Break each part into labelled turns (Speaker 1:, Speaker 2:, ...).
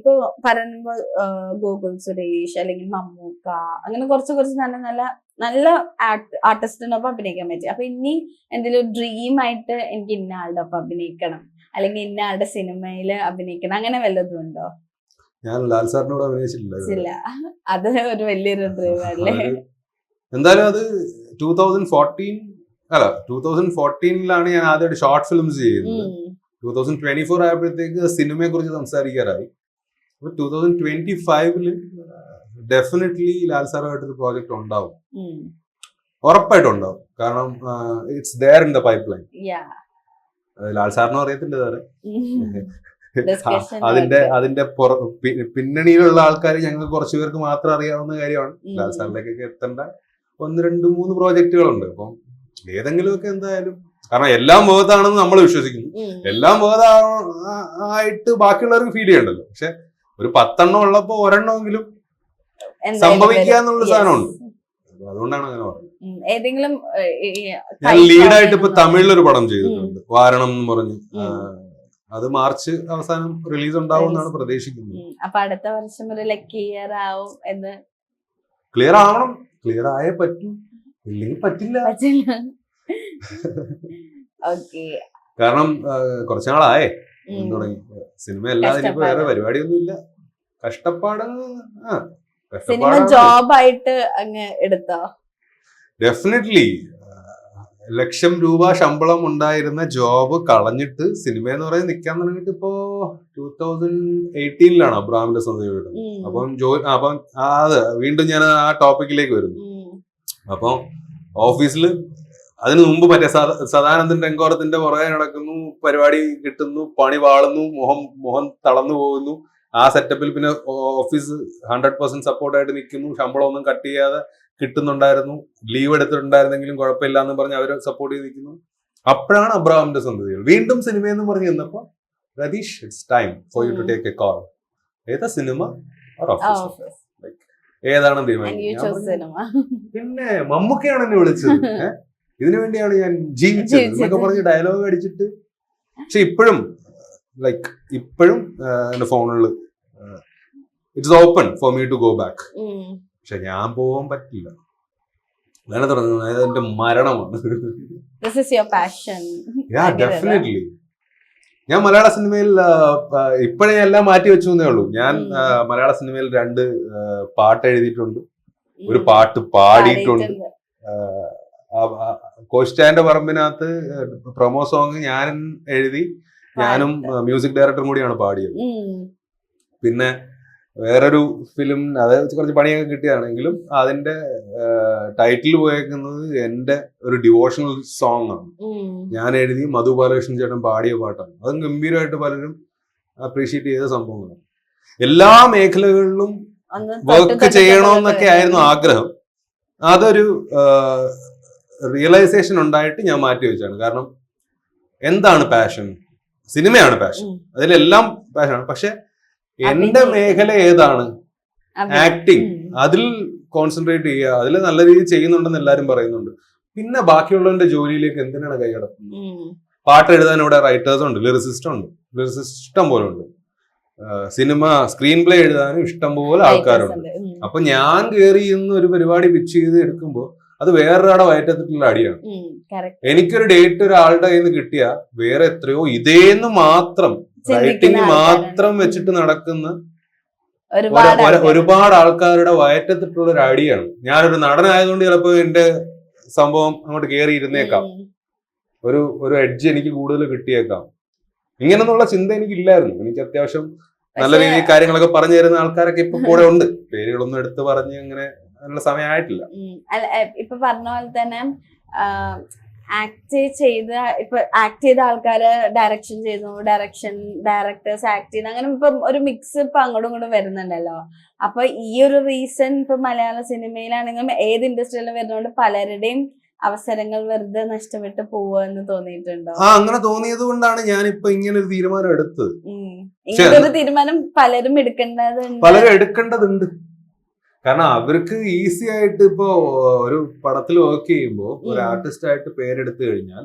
Speaker 1: ഇപ്പൊ പറയുമ്പോ ഗോകുൽ സുരേഷ് അല്ലെങ്കിൽ മമ്മൂക്ക അങ്ങനെ കുറച്ച് നല്ല നല്ല നല്ല ആർട്ടിസ്റ്റിനൊപ്പം അഭിനയിക്കാൻ പറ്റി. അപ്പൊ ഇനി എന്തെങ്കിലും ഡ്രീം ആയിട്ട് എനിക്ക് ഇന്ന ആളുടെ ഒപ്പം അഭിനയിക്കണം, അല്ലെങ്കിൽ ഇന്ന ആളുടെ സിനിമയിൽ അഭിനയിക്കണം, അങ്ങനെ വല്ലതും ഉണ്ടോ?
Speaker 2: ഞാൻ ലാൽ സാറിനോട് അഭിനയിച്ചിട്ടില്ല.
Speaker 1: അത് ഒരു വലിയൊരു ഡ്രീം അല്ലേ?
Speaker 2: എന്തായാലും അത് 2014 ഞാൻ ആദ്യമായിട്ട് ഷോർട്ട് ഫിലിംസ് ചെയ്യുന്നത്. 2024 ആയപ്പോഴത്തേക്ക് സിനിമയെ കുറിച്ച് സംസാരിക്കാറായി. അപ്പൊ 2025 ഡെഫിനറ്റ്ലി ലാൽ സാറുമായിട്ടൊരു പ്രോജക്റ്റ് ഉണ്ടാവും, ഉറപ്പായിട്ടും ഉണ്ടാവും. കാരണം it's there in the pipeline. Lal സാറിനും അറിയത്തില്ല ഇതുവരെ. അതിന്റെ പിന്നണിയിലുള്ള ആൾക്കാർ ഞങ്ങൾക്ക് കുറച്ചു പേർക്ക് മാത്രം അറിയാവുന്ന കാര്യമാണ്. ലാൽ സാറിലേക്കൊക്കെ എത്തേണ്ട 1, 2, 3 പ്രോജക്റ്റുകളുണ്ട്. അപ്പം ഏതെങ്കിലുമൊക്കെ എന്തായാലും, കാരണം എല്ലാം വേർതാണെന്ന് നമ്മൾ വിശ്വസിക്കുന്നു. എല്ലാം വേർതായിട്ട് ബാക്കിയുള്ളവർക്ക് ഫീൽ ചെയ്യണ്ടല്ലോ. പക്ഷെ ഒരു 10 ഉള്ളപ്പോ ഒരെണ്ണമെങ്കിലും സംഭവിക്കുക എന്നുള്ള സാധനമുണ്ട്. അതുകൊണ്ടാണ് അങ്ങനെ പറഞ്ഞത്.
Speaker 1: ഏതെങ്കിലും
Speaker 2: ഞാൻ ലീഡായിട്ട് ഇപ്പൊ തമിഴിലൊരു പടം ചെയ്തിട്ടുണ്ട്, വാരണം എന്ന് പറഞ്ഞു. അത് മാർച്ച് അവസാനം റിലീസ് ഉണ്ടാവും എന്നാണ് പ്രതീക്ഷിക്കുന്നത്.
Speaker 1: അപ്പൊ അടുത്ത വർഷം ഒരു ക്ലിയർ ആവും എന്ന്.
Speaker 2: ക്ലിയർ ആവണം, ക്ലിയർ ആയേ പറ്റൂ, ഇല്ലെങ്കിൽ പറ്റില്ല. കാരണം കുറച്ചു നാളായേ തുടങ്ങി സിനിമ. അല്ലാതെ ഇനിയിപ്പോ വേറെ പരിപാടിയൊന്നും ഇല്ല. കഷ്ടപ്പാട്
Speaker 1: ജോബായിട്ട് അങ്ങ് എടുത്തോ?
Speaker 2: ഡെഫിനറ്റ്ലി. ₹1,00,000 ശമ്പളം ഉണ്ടായിരുന്ന ജോബ് കളഞ്ഞിട്ട് സിനിമ എന്ന് പറയുന്നത് നിൽക്കാൻ തുടങ്ങിയിട്ട് ഇപ്പോ 2018 അബ്രഹാമിന്റെ സ്വന്തം വീട്. അപ്പം അത് വീണ്ടും ഞാൻ ആ ടോപ്പിക്കിലേക്ക് വരുന്നു. അപ്പം ഓഫീസില് അതിനു മുമ്പ് മറ്റേ സദാനന്ദൻ രംഗോറത്തിന്റെ പുറകെ നടക്കുന്നു, പരിപാടി കിട്ടുന്നു, പണി വാളുന്നു, മുഖം തളർന്നു പോകുന്നു. ആ സെറ്റപ്പിൽ പിന്നെ ഓഫീസ് 100% സപ്പോർട്ടായിട്ട് നിൽക്കുന്നു, ശമ്പളം ഒന്നും കട്ട് ചെയ്യാതെ കിട്ടുന്നുണ്ടായിരുന്നു, ലീവ് എടുത്തിട്ടുണ്ടായിരുന്നെങ്കിലും കുഴപ്പമില്ല എന്ന് പറഞ്ഞ് അവര് സപ്പോർട്ട് ചെയ്ത് നിൽക്കുന്നു. അപ്പോഴാണ് അബ്രഹാമിന്റെ സന്തതികൾ വീണ്ടും സിനിമയെന്ന് പറഞ്ഞ് ചെന്നപ്പോ, Ratheesh it's time for you to take a call. ഏതാ സിനിമ ഓർ ഓഫീസ്, ഏതാണെന്ന് തീരുമാനിക്കും. പിന്നെ മമ്മൂക്കയാണ് എന്നെ വിളിച്ചത്, ഇതിനു വേണ്ടിയാണ് ഞാൻ ജീവിച്ചത് എന്നൊക്കെ പറഞ്ഞ് ഡയലോഗ് അടിച്ചിട്ട്. പക്ഷെ ഇപ്പോഴും ഇപ്പോഴും എന്റെ ഫോണിൽ it's open for me to go back. പക്ഷെ ഞാൻ പോകാൻ പറ്റില്ല. അങ്ങനെ തുടങ്ങുന്നത് എന്റെ മരണമാണ്. ഡെഫിനറ്റ്ലി. ഞാൻ മലയാള സിനിമയിൽ ഇപ്പോഴേ എല്ലാം മാറ്റി വെച്ചു എന്നേ ഉള്ളൂ. ഞാൻ മലയാള സിനിമയിൽ 2 പാട്ട് എഴുതിയിട്ടുണ്ട്, ഒരു പാട്ട് പാടിയിട്ടുണ്ട്. കോസ്റ്റാന്റെ പറമ്പിനകത്ത് പ്രൊമോ സോങ് ഞാൻ എഴുതി, ഞാനും മ്യൂസിക് ഡയറക്ടറും കൂടിയാണ് പാടിയത്. പിന്നെ വേറൊരു ഫിലിം, അത് കുറച്ച് പണിയൊക്കെ കിട്ടിയാണെങ്കിലും അതിന്റെ ടൈറ്റിൽ പോയേക്കുന്നത് എന്റെ ഒരു ഡിവോഷണൽ സോങ് ആണ്. ഞാൻ എഴുതി മധു ബാലകൃഷ്ണൻ ചേട്ടൻ പാടിയ പാട്ടാണ്. അതും ഗംഭീരമായിട്ട് പലരും അപ്രീഷിയേറ്റ് ചെയ്ത സംഭവങ്ങളാണ്. എല്ലാ മേഖലകളിലും വർക്ക് ചെയ്യണമെന്നൊക്കെ ആയിരുന്നു ആഗ്രഹം. അതൊരു റിയലൈസേഷൻ ഉണ്ടായിട്ട് ഞാൻ മാറ്റി വെച്ചാണ്. കാരണം എന്താണ് പാഷൻ? സിനിമയാണ് പാഷൻ, അതിലെല്ലാം പാഷനാണ്. പക്ഷെ എന്റെ മേഖല ഏതാണ്? ആക്ടിങ്. അതിൽ കോൺസെൻട്രേറ്റ് ചെയ്യുക, അതിൽ നല്ല രീതിയിൽ ചെയ്യുന്നുണ്ടെന്ന് എല്ലാരും പറയുന്നുണ്ട്. പിന്നെ ബാക്കിയുള്ളവന്റെ ജോലിയിലേക്ക് എന്തിനാണ് കൈകടക്കുന്നത്? പാട്ട് എഴുതാൻ ഇവിടെ റൈറ്റേഴ്സ് ഉണ്ട്, ലിറിസിസ്റ്റ് ഇഷ്ടം പോലെ ഉണ്ട്. സിനിമ സ്ക്രീൻ പ്ലേ എഴുതാനും ഇഷ്ടം പോലെ ആൾക്കാരുണ്ട്. അപ്പൊ ഞാൻ കയറി ഇന്ന് ഒരു പരിപാടി പിച്ച് ചെയ്ത് എടുക്കുമ്പോൾ അത് വേറൊരാടെ വയറ്റത്തിട്ടുള്ള അടിയാണ്. എനിക്കൊരു ഡേറ്റ് ഒരാളുടെ കയ്യിൽ നിന്ന് കിട്ടിയ വേറെ എത്രയോ ഇതേന്ന് മാത്രം റൈറ്റിംഗ് മാത്രം വെച്ചിട്ട് നടക്കുന്ന ഒരുപാട് ആൾക്കാരുടെ വയറ്റത്തിട്ടുള്ള ഒരു അടിയാണ്. ഞാനൊരു നടനായതുകൊണ്ട് ചിലപ്പോ എന്റെ സംഭവം അങ്ങോട്ട് കയറി ഇരുന്നേക്കാം, ഒരു എഡ്ജ് എനിക്ക് കൂടുതൽ കിട്ടിയേക്കാം. ഇങ്ങനെന്നുള്ള ചിന്ത എനിക്കില്ലായിരുന്നു. എനിക്ക് അത്യാവശ്യം നല്ല രീതിയിൽ കാര്യങ്ങളൊക്കെ പറഞ്ഞു തരുന്ന ആൾക്കാരൊക്കെ ഇപ്പൊ കൂടെ ഉണ്ട്. പേരുകളൊന്നും എടുത്ത് പറഞ്ഞ് അങ്ങനെ നല്ല സമയമായിട്ടില്ല.
Speaker 1: ഇപ്പൊ പറഞ്ഞ പോലെ തന്നെ ആക്ട് ചെയ്ത ആൾക്കാര് ഡയറക്ഷൻ ചെയ്യുന്നു, ഡയറക്ടേഴ്സ് ആക്ട് ചെയ്യുന്നു, അങ്ങനെ ഇപ്പൊ ഒരു മിക്സ് ഇപ്പൊ അങ്ങോട്ടും ഇങ്ങോട്ടും വരുന്നുണ്ടല്ലോ. അപ്പൊ ഈ ഒരു റീസൺ ഇപ്പൊ മലയാള സിനിമയിലാണെങ്കിലും ഏത് ഇൻഡസ്ട്രിയിലും വരുന്നതുകൊണ്ട് പലരുടെയും അവസരങ്ങൾ വെറുതെ നഷ്ടപ്പെട്ട് പോവാന്ന് തോന്നിയിട്ടുണ്ടോ?
Speaker 2: അങ്ങനെ തോന്നിയത് കൊണ്ടാണ് ഞാൻ ഇപ്പൊ ഇങ്ങനെ ഒരു തീരുമാനം എടുത്തത്.
Speaker 1: ഇങ്ങനൊരു തീരുമാനം പലരും
Speaker 2: എടുക്കേണ്ടതുണ്ട്. കാരണം അവർക്ക് ഈസി ആയിട്ട് ഇപ്പോ ഒരു പടത്തിൽ വർക്ക് ചെയ്യുമ്പോൾ ഒരു ആർട്ടിസ്റ്റ് ആയിട്ട് പേരെടുത്തു കഴിഞ്ഞാൽ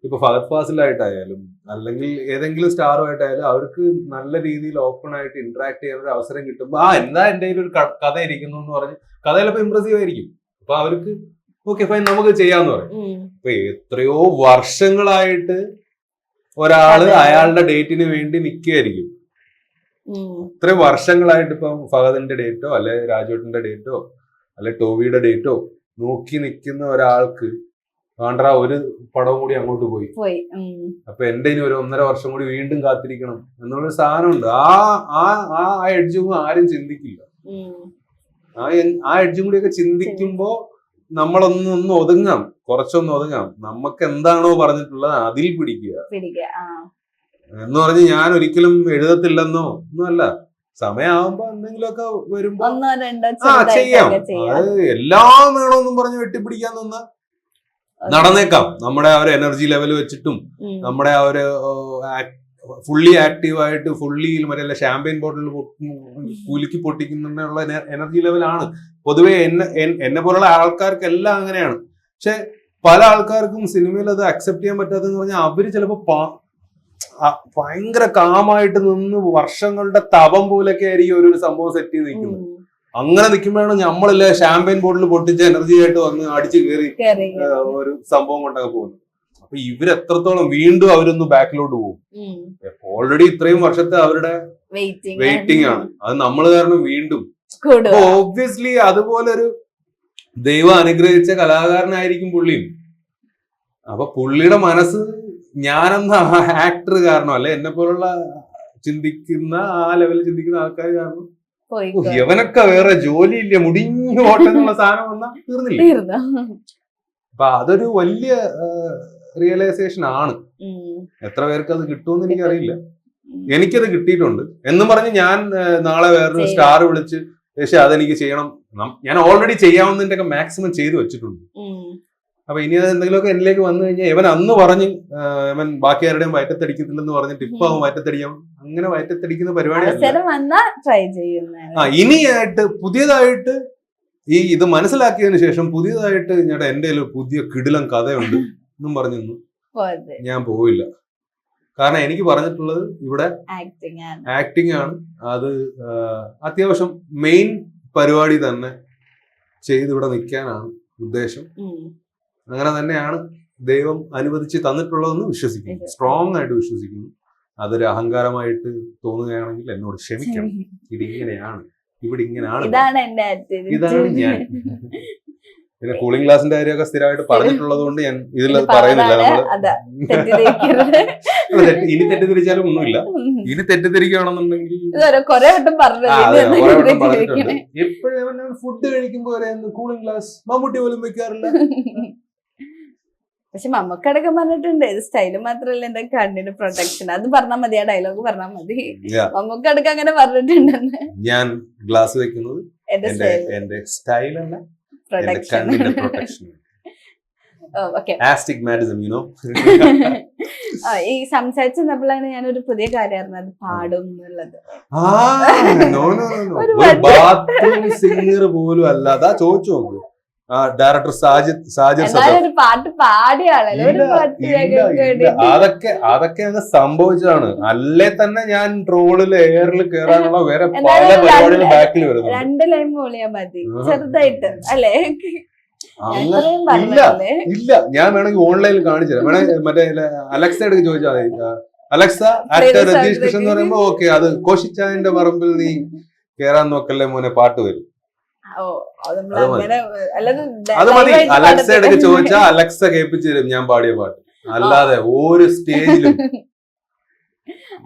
Speaker 2: ഇപ്പൊ ഫഹദ് ഫാസിലായിട്ടായാലും അല്ലെങ്കിൽ ഏതെങ്കിലും സ്റ്റാറുമായിട്ടായാലും അവർക്ക് നല്ല രീതിയിൽ ഓപ്പൺ ആയിട്ട് ഇന്ററാക്ട് ചെയ്യാൻ ഒരു അവസരം കിട്ടുമ്പോൾ എന്താ എന്റെ കയ്യിൽ ഒരു കഥ ഇരിക്കുന്നു എന്ന് പറഞ്ഞ് കഥ ചിലപ്പോൾ ഇംപ്രസീവ് ആയിരിക്കും. അപ്പൊ അവർക്ക് ഓക്കെ ഫൈൻ നമുക്ക് ചെയ്യാന്ന് പറയും. ഇപ്പൊ എത്രയോ വർഷങ്ങളായിട്ട് ഒരാള് അയാളുടെ ഡേറ്റിന് വേണ്ടി നിൽക്കുകയായിരിക്കും. ഇത്രയും വർഷങ്ങളായിട്ട് ഇപ്പം ഫഹദിന്റെ ഡേറ്റോ അല്ലെ രാജുവേട്ടന്റെ ഡേറ്റോ അല്ലെ ടോവിയുടെ ഡേറ്റോ നോക്കി നിൽക്കുന്ന ഒരാൾക്ക് വേണ്ട ഒരു പടവും കൂടി അങ്ങോട്ട് പോയി. അപ്പൊ എന്റെ ഇനി ഒരു 1.5 വർഷം കൂടി വീണ്ടും കാത്തിരിക്കണം എന്നുള്ളൊരു സാധനമുണ്ട്. ആ എഡ്ജും ആരും ചിന്തിക്കില്ല. ആ എഡ്ജും കൂടിയൊക്കെ ചിന്തിക്കുമ്പോ നമ്മളൊന്ന് ഒതുങ്ങാം, കുറച്ചൊന്ന് ഒതുങ്ങാം. നമുക്ക് എന്താണോ പറഞ്ഞിട്ടുള്ളത് അതിൽ പിടിക്കുക എന്ന് പറഞ്ഞ് ഞാൻ ഒരിക്കലും എഴുതത്തില്ലെന്നോ ഒന്നുമല്ല. സമയമാകുമ്പോ എന്തെങ്കിലുമൊക്കെ വരുമ്പോ ചെയ്യാം. അത് എല്ലാം വേണമെന്നും പറഞ്ഞ് വെട്ടിപ്പിടിക്കാൻ നിന്ന നടന്നേക്കാം. നമ്മുടെ ആ ഒരു എനർജി ലെവൽ വെച്ചിട്ടും നമ്മുടെ ആ ഒരു ഫുള്ളി ആക്റ്റീവായിട്ട് ഫുള്ളി മറ്റേ ഷാമ്പയിൻ ബോട്ടിൽ കുലുക്കി പൊട്ടിക്കുന്നുള്ള എനർജി ലെവലാണ് പൊതുവെ. എന്നെ പോലുള്ള ആൾക്കാർക്കെല്ലാം അങ്ങനെയാണ്. പക്ഷെ പല ആൾക്കാർക്കും സിനിമയിൽ അത് അക്സെപ്റ്റ് ചെയ്യാൻ പറ്റാത്തെന്ന് പറഞ്ഞാൽ അവര് ചിലപ്പോ ഭയങ്കര കാമായിട്ട് നിന്ന് വർഷങ്ങളുടെ തപം പോലൊക്കെ ആയിരിക്കും ഒരു സംഭവം സെറ്റ് ചെയ്ത് നിൽക്കുന്നത്. അങ്ങനെ നിൽക്കുമ്പോഴാണ് നമ്മളല്ലേ ഷാമ്പയിൻ ബോട്ടിൽ പൊട്ടിച്ച എനർജി ആയിട്ട് വന്ന് അടിച്ചു കയറി ഒരു സംഭവം കൊണ്ടൊക്കെ പോകുന്നത്. അപ്പൊ ഇവരെത്രത്തോളം വീണ്ടും അവരൊന്ന് ബാക്കിലോട്ട് പോകും. ഓൾറെഡി ഇത്രയും വർഷത്തെ അവരുടെ വെയിറ്റിംഗ് ആണ്. അത് നമ്മൾ കാരണം വീണ്ടും ഓബ്വിയസ്ലി അതുപോലൊരു ദൈവം അനുഗ്രഹിച്ച കലാകാരനായിരിക്കും പുള്ളിയും. അപ്പൊ പുള്ളിയുടെ മനസ്സ് ഞാനെന്ന ആക്ടർ കാരണം അല്ലെ എന്നെ പോലുള്ള ചിന്തിക്കുന്ന ആ ലെവലിൽ ചിന്തിക്കുന്ന ആൾക്കാർ കാരണം യവനൊക്കെ വേറെ ജോലിയില്ല മുടിഞ്ഞു പോട്ടെന്നുള്ള സാധനം വന്നാ തീർന്നില്ല. അപ്പൊ അതൊരു വലിയ റിയലൈസേഷൻ ആണ്. എത്ര പേർക്ക് അത് കിട്ടുമെന്ന് എനിക്കറിയില്ല. എനിക്കത് കിട്ടിയിട്ടുണ്ട് എന്നും പറഞ്ഞ് ഞാൻ നാളെ വേറൊരു സ്റ്റാർ വിളിച്ച് പക്ഷെ അതെനിക്ക് ചെയ്യണം, ഞാൻ ഓൾറെഡി ചെയ്യാവുന്നതിന്റെ ഒക്കെ മാക്സിമം ചെയ്തു വെച്ചിട്ടുണ്ട്. അപ്പൊ ഇനി അത് എന്തെങ്കിലുമൊക്കെ എന്നിലേക്ക് വന്നു കഴിഞ്ഞാൽ ഇവൻ അന്ന് പറഞ്ഞ് ഇവൻ ബാക്കി ആരുടെയും വയറ്റത്തടിക്കത്തില്ലെന്ന് പറഞ്ഞിട്ട് ഇപ്പൊ അവൻ വയറ്റത്തടിക്കാം. അങ്ങനെ വയറ്റത്തടിക്കുന്ന പരിപാടിയല്ല. ഇനിയായിട്ട് പുതിയതായിട്ട് ഇത് മനസ്സിലാക്കിയതിനു ശേഷം പുതിയതായിട്ട് ഞാൻ എന്റെ പുതിയ കിടിലം കഥയുണ്ട് എന്നും പറഞ്ഞൊന്നും ഞാൻ പോയില്ല. കാരണം എനിക്ക് പറഞ്ഞിട്ടുള്ളത് ഇവിടെ ആക്ടിങ് ആണ്. അത് അത്യാവശ്യം മെയിൻ പരിപാടി തന്നെ ചെയ്ത് ഇവിടെ നിൽക്കാനാണ് ഉദ്ദേശം. അങ്ങനെ തന്നെയാണ് ദൈവം അനുവദിച്ച് തന്നിട്ടുള്ളതെന്ന് വിശ്വസിക്കുന്നു, സ്ട്രോങ് ആയിട്ട് വിശ്വസിക്കുന്നു. അതൊരു അഹങ്കാരമായിട്ട് തോന്നുകയാണെങ്കിൽ എന്നോട് ക്ഷമിക്കണം. ഇതിങ്ങനെയാണ്, ഇവിടെ ഇങ്ങനെയാണ്, ഇതാണ് ഞാൻ. പിന്നെ കൂളിംഗ് ഗ്ലാസിന്റെ കാര്യമൊക്കെ സ്ഥിരമായിട്ട് പറഞ്ഞിട്ടുള്ളത് കൊണ്ട് ഞാൻ ഇതിൽ പറയുന്നില്ല. ഇനി തെറ്റിദ്ധരിച്ചാലും ഒന്നുമില്ല. ഇനി തെറ്റിദ്ധരിക്കുകയാണെന്നുണ്ടെങ്കിൽ കുറെ വട്ടം പറഞ്ഞിട്ടുണ്ട്. എപ്പോഴും ഫുഡ് കഴിക്കുമ്പോ കൂളിംഗ് ഗ്ലാസ് മമ്മൂട്ടി പോലും വെക്കാറില്ല.
Speaker 1: പക്ഷെ മമ്മക്കടക്കം പറഞ്ഞിട്ടുണ്ട് ഇത് സ്റ്റൈല് മാത്രല്ല എന്റെ കണ്ണിന് പ്രൊട്ടക്ഷൻ. അത് പറഞ്ഞാൽ മതി, ആ ഡയലോഗ് പറഞ്ഞാൽ മതി. മമ്മക്കടക്കം അങ്ങനെ പറഞ്ഞിട്ടുണ്ടെന്ന്.
Speaker 2: ഞാൻ ഗ്ലാസ് വെക്കുന്നത് എന്റെ സ്റ്റൈലല്ല, കണ്ണിന്റെ പ്രൊട്ടക്ഷൻ.
Speaker 1: ഈ സംസാരിച്ചപ്പോഴാണ് ഞാനൊരു പുതിയ കാര്യം അറിഞ്ഞത്, പാടും എന്നുള്ളത്.
Speaker 2: സിംഗർ പോലും അല്ല. അതാ ചോദിച്ചു നോക്കൂ, ഡയറക്ടർ സാജിദ്
Speaker 1: പാട്ട് പാടിയ ആളല്ലേ.
Speaker 2: അതൊക്കെ അങ്ങ് സംഭവിച്ചതാണ്. അല്ലേ തന്നെ ഞാൻ ട്രോളിൽ എയറിൽ കയറാനുള്ള വേറെ പല പരിപാടികൾ ബാക്കിൽ വരുന്നു.
Speaker 1: 2 ലൈൻ മൂളിയാ മതി ചെറുതായിട്ട് അല്ലേ.
Speaker 2: ഇല്ല ഞാൻ വേണമെങ്കിൽ ഓൺലൈനിൽ കാണിച്ചു തരാം. വേണമെങ്കിൽ മറ്റേ അലക്സയോട് ചോദിച്ചാൽ മതി. അലക്സ ആക്ടർ രതീഷ് കൃഷ്ണൻ എന്ന് പറയുമ്പോ ഓക്കെ, അത് കോശിച്ചായന്റെ പറമ്പിൽ നീ കേറാൻ നോക്കല്ലേ മോനെ പാട്ട് വരും. അത് മതി. അലക്സയുടെ ചോദിച്ചാൽ അലക്സ കേൾപ്പിച്ചു തരും ഞാൻ പാടിയ പാട്ട്. അല്ലാതെ ഒരു സ്റ്റേജിലും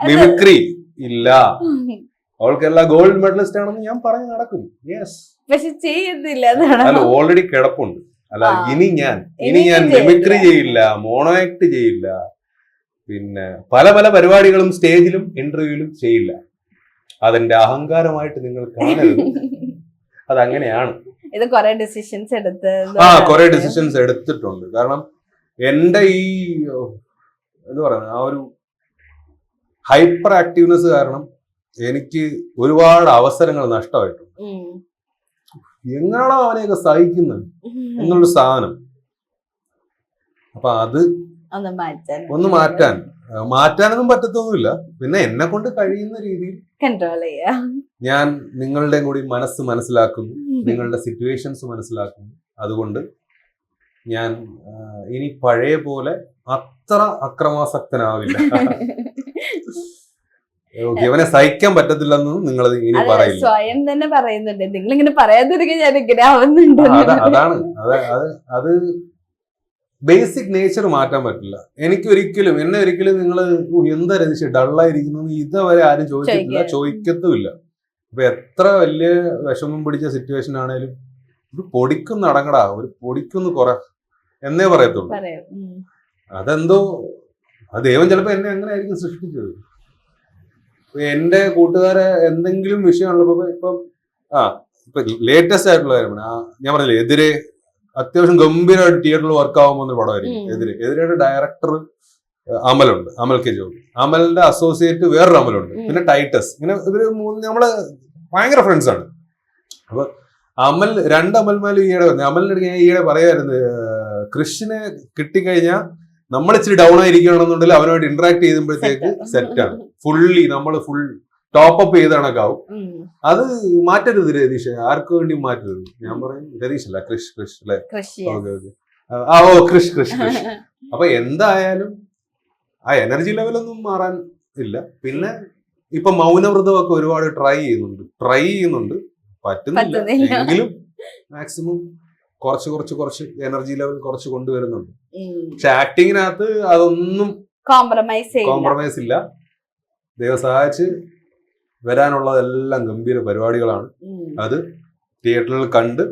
Speaker 2: മിമിക്രി ഇല്ല. അവൾക്കെല്ലാ ഗോൾഡ് മെഡലിസ്റ്റ് ആണെന്ന് ഞാൻ പറഞ്ഞു നടക്കും. യെസ്,
Speaker 1: പക്ഷെ ചെയ്യുന്നില്ല.
Speaker 2: അല്ല, ഓൾറെഡി കിടപ്പുണ്ട്. അല്ല ഇനി ഞാൻ മിമിക്രി ചെയ്യില്ല, മോണോ ആക്ട് ചെയ്യില്ല, പിന്നെ പല പല പരിപാടികളും സ്റ്റേജിലും ഇന്റർവ്യൂവിലും ചെയ്യില്ല. അതെന്റെ അഹങ്കാരമായിട്ട് നിങ്ങൾ കാണരുത്. അതങ്ങനെയാണ്.
Speaker 1: ഇത് കുറെ ഡിസിഷൻസ്
Speaker 2: എടുത്തിട്ടുണ്ട്. കാരണം എന്റെ ഈ എന്താ പറയുക, ആ ഒരു ഹൈപ്പർ ആക്റ്റീവ്നെസ് കാരണം എനിക്ക് ഒരുപാട് അവസരങ്ങൾ നഷ്ടമായിട്ടുണ്ട്. എങ്ങനെയാണോ അവനെയൊക്കെ സഹിക്കുന്നത് എന്നുള്ളൊരു സാധനം. അപ്പൊ അത് ഒന്ന് മാറ്റാനൊന്നും പറ്റത്തൊന്നുമില്ല. പിന്നെ എന്നെ കൊണ്ട് കഴിയുന്ന രീതിയിൽ
Speaker 1: കൺട്രോൾ ചെയ്യാ.
Speaker 2: ഞാൻ നിങ്ങളുടെ കൂടി മനസ്സ് മനസ്സിലാക്കുന്നു, നിങ്ങളുടെ സിറ്റുവേഷൻസ് മനസ്സിലാക്കുന്നു. അതുകൊണ്ട് ഞാൻ ഇനി പഴയ പോലെ അത്ര അക്രമാസക്തനാവില്ല. ഇവനെ സഹിക്കാൻ പറ്റത്തില്ലെന്നും നിങ്ങൾ ഇനി പറയില്ല.
Speaker 1: സ്വയം തന്നെ പറയുന്നുണ്ട്, നിങ്ങൾ ഇങ്ങനെ പറയാതിരിക്കാൻ ഞാൻ ഇങ്ങനെ ആവുന്നുണ്ട്.
Speaker 2: അതാണ് അത് ബേസിക് നേച്ചർ മാറ്റാൻ പറ്റില്ല. എന്നെ ഒരിക്കലും നിങ്ങൾ എന്താ രതീഷ് ഡള്ളായിരിക്കുന്നു ഇതുവരെ ആരും ചോദിച്ചിട്ടില്ല, ചോദിക്കത്തുമില്ല. അപ്പൊ എത്ര വലിയ വിഷമം പിടിച്ച സിറ്റുവേഷൻ ആണേലും ഒരു പൊടിക്കൊന്ന് അടങ്ങടാ, ഒരു പൊടിക്കൊന്ന് കുറ എന്നേ പറയത്തുള്ളൂ. അതെന്തോ ദൈവം ചിലപ്പോ എന്നെ അങ്ങനെ ആയിരിക്കും സൃഷ്ടിച്ചത്. എന്റെ കൂട്ടുകാരെ എന്തെങ്കിലും വിഷയമുള്ളപ്പോ ഇപ്പൊ ലേറ്റസ്റ്റ് ആയിട്ടുള്ള കാര്യമാണ് ഞാൻ പറഞ്ഞില്ലേ, എതിരെ അത്യാവശ്യം ഗംഭീരമായിട്ട് തിയേറ്ററിൽ വർക്ക് ആകുമ്പോൾ പടമായിരിക്കും എതിരെയുടെ ഡയറക്ടർ അമലുണ്ട്, അമൽ കെ ജോബി. അമലിന്റെ അസോസിയേറ്റ് വേറൊരു അമലുണ്ട്, പിന്നെ ടൈറ്റസ്. ഇങ്ങനെ ഇവര് നമ്മള് ഭയങ്കര ഫ്രണ്ട്സ് ആണ്. അപ്പൊ രണ്ട് അമൽമാരും ഈയിടെ വന്നു. അമലിന്റെ ഞാൻ ഈയിടെ പറയായിരുന്നു, കൃഷിനെ കിട്ടിക്കഴിഞ്ഞാൽ നമ്മൾ ഇച്ചിരി ഡൗൺ ആയിരിക്കുകയാണെന്നുണ്ടെങ്കിൽ അവനുമായിട്ട് ഇന്ററാക്ട് ചെയ്യുമ്പോഴത്തേക്ക് സെറ്റാണ്. നമ്മൾ ഫുൾ ടോപ്പ് അപ്പ് ചെയ്ത് കണക്കാവും. അത് മാറ്റരുത് രതീഷ്, ആർക്കു വേണ്ടി മാറ്റരുത്. ഞാൻ പറയും രതീഷ് അല്ല കൃഷ് അല്ലെ? കൃഷ്. അപ്പൊ എന്തായാലും ആ എനർജി ലെവലൊന്നും മാറാൻ ഇല്ല. പിന്നെ ഇപ്പൊ മൗനവ്രതമൊക്കെ ഒരുപാട് ട്രൈ ചെയ്യുന്നുണ്ട്, പറ്റുന്നില്ല. എങ്കിലും മാക്സിമം കുറച്ച് എനർജി ലെവൽ കുറച്ച് കൊണ്ടുവരുന്നുണ്ട്. പക്ഷെ ആക്ടിങ്ങിനകത്ത് അതൊന്നും കോംപ്രമൈസ് ഇല്ല. ദൈവം സഹായിച്ച് വരാനുള്ളതെല്ലാം ഗംഭീര പരിപാടികളാണ്. അത് തിയേറ്ററിൽ കണ്ട്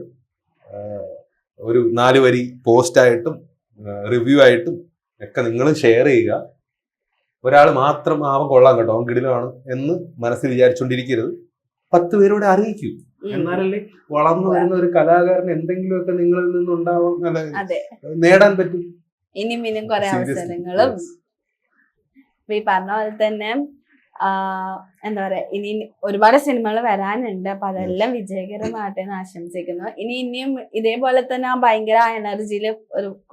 Speaker 2: ഒരു 4 വരി പോസ്റ്റായിട്ടും റിവ്യൂ ആയിട്ടും ഒക്കെ നിങ്ങൾ ഷെയർ ചെയ്യുക. ഒരാൾ മാത്രം അവൻ കൊള്ളാം കേട്ടോ, അവൻ കിടിലമാണ് എന്ന് മനസ്സിൽ വിചാരിച്ചുകൊണ്ടിരിക്കരുത്. 10 പേരോട് അറിയിക്കൂ. എന്നാലല്ലേ വളർന്നു വരുന്ന ഒരു കലാകാരന് എന്തെങ്കിലുമൊക്കെ നിങ്ങളിൽ നിന്നുണ്ടാവാൻ നേടാൻ പറ്റും.
Speaker 1: ഇനിയും കുറെ അവസരങ്ങളും ഈ പറഞ്ഞ പോലെ തന്നെ എന്താ പറയാ, ഇനി ഒരുപാട് സിനിമകൾ വരാനുണ്ട്. അപ്പൊ അതെല്ലാം വിജയകരമാട്ടെ എന്ന് ആശംസിക്കുന്നു. ഇനിയും ഇതേപോലെ തന്നെ ആ ഭയങ്കര എനർജിയില്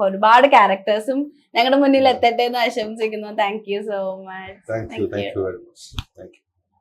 Speaker 1: ഒരുപാട് ക്യാരക്ടേഴ്സും ഞങ്ങളുടെ മുന്നിൽ എത്തട്ടെ എന്ന് ആശംസിക്കുന്നു. Thank you so much.
Speaker 2: Thank you very much.